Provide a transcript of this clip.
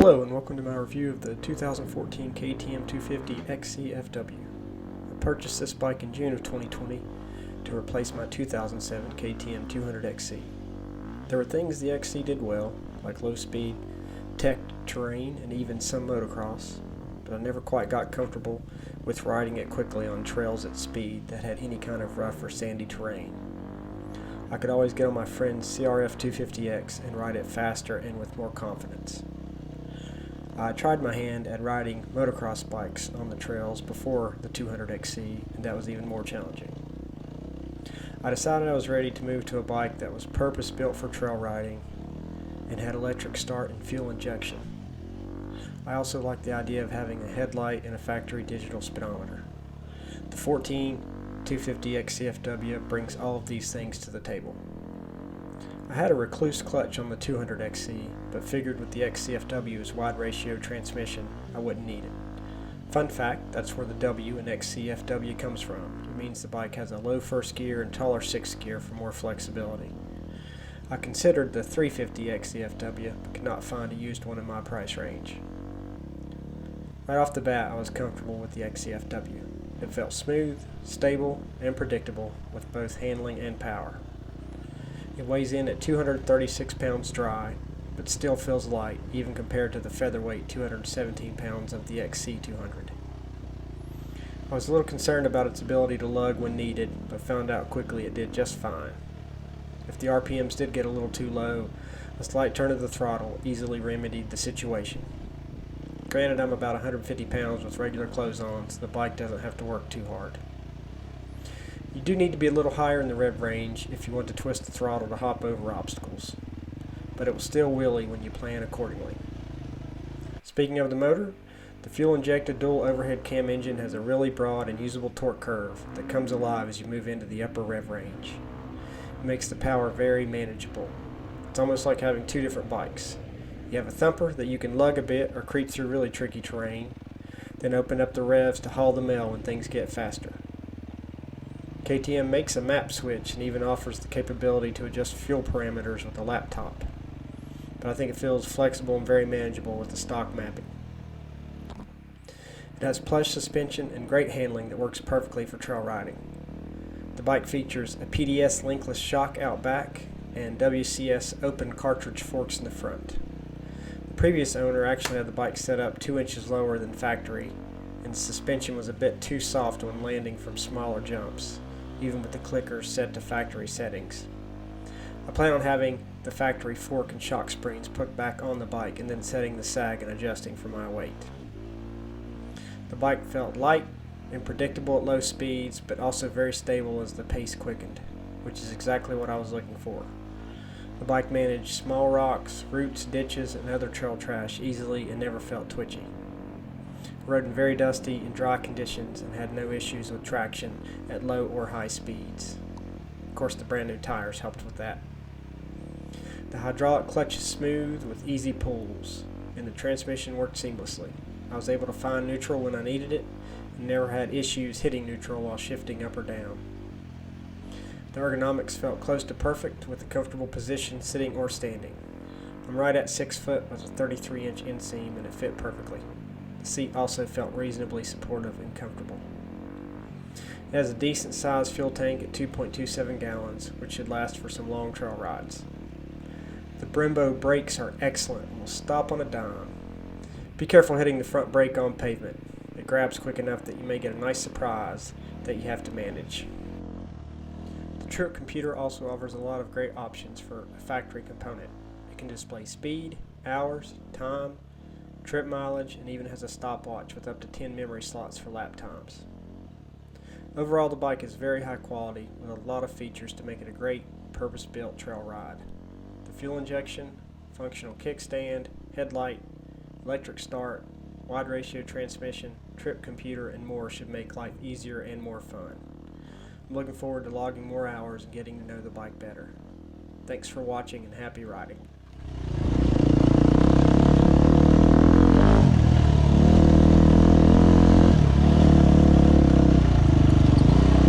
Hello and welcome to my review of the 2014 KTM 250 XCF-W. I purchased this bike in June of 2020 to replace my 2007 KTM 200XC. There were things the XC did well, like low speed, tech, terrain, and even some motocross, but I never quite got comfortable with riding it quickly on trails at speed that had any kind of rough or sandy terrain. I could always get on my friend's CRF 250X and ride it faster and with more confidence. I tried my hand at riding motocross bikes on the trails before the 200XC, and that was even more challenging. I decided I was ready to move to a bike that was purpose-built for trail riding and had electric start and fuel injection. I also liked the idea of having a headlight and a factory digital speedometer. The 250 XCF-W brings all of these things to the table. I had a recluse clutch on the 200XC, but figured with the XCF-W's wide ratio transmission, I wouldn't need it. Fun fact, that's where the W in XCF-W comes from. It means the bike has a low first gear and taller sixth gear for more flexibility. I considered the 350 XCF-W, but could not find a used one in my price range. Right off the bat, I was comfortable with the XCF-W. It felt smooth, stable, and predictable with both handling and power. It weighs in at 236 pounds dry, but still feels light, even compared to the featherweight 217 pounds of the XC200. I was a little concerned about its ability to lug when needed, but found out quickly it did just fine. If the RPMs did get a little too low, a slight turn of the throttle easily remedied the situation. Granted, I'm about 150 pounds with regular clothes on, so the bike doesn't have to work too hard. You do need to be a little higher in the rev range if you want to twist the throttle to hop over obstacles, but it will still wheelie when you plan accordingly. Speaking of the motor, the fuel-injected dual overhead cam engine has a really broad and usable torque curve that comes alive as you move into the upper rev range. It makes the power very manageable. It's almost like having two different bikes. You have a thumper that you can lug a bit or creep through really tricky terrain, then open up the revs to haul the mail when things get faster. KTM makes a map switch and even offers the capability to adjust fuel parameters with a laptop, but I think it feels flexible and very manageable with the stock mapping. It has plush suspension and great handling that works perfectly for trail riding. The bike features a PDS linkless shock out back and WCS open cartridge forks in the front. The previous owner actually had the bike set up 2 inches lower than factory, and the suspension was a bit too soft when landing from smaller jumps, even with the clickers set to factory settings. I plan on having the factory fork and shock springs put back on the bike and then setting the sag and adjusting for my weight. The bike felt light and predictable at low speeds, but also very stable as the pace quickened, which is exactly what I was looking for. The bike managed small rocks, roots, ditches, and other trail trash easily and never felt twitchy. Rode in very dusty and dry conditions and had no issues with traction at low or high speeds. Of course, the brand new tires helped with that. The hydraulic clutch is smooth with easy pulls, and the transmission worked seamlessly. I was able to find neutral when I needed it and never had issues hitting neutral while shifting up or down. The ergonomics felt close to perfect with a comfortable position sitting or standing. I'm right at 6 foot with a 33-inch inseam and it fit perfectly. The seat also felt reasonably supportive and comfortable. It has a decent sized fuel tank at 2.27 gallons, which should last for some long trail rides. The Brembo brakes are excellent and will stop on a dime. Be careful hitting the front brake on pavement. It grabs quick enough that you may get a nice surprise that you have to manage. The trip computer also offers a lot of great options for a factory component. It can display speed, hours, time, trip mileage, and even has a stopwatch with up to 10 memory slots for lap times. Overall, the bike is very high quality with a lot of features to make it a great purpose-built trail ride. The fuel injection, functional kickstand, headlight, electric start, wide ratio transmission, trip computer, and more should make life easier and more fun. I'm looking forward to logging more hours and getting to know the bike better. Thanks for watching and happy riding.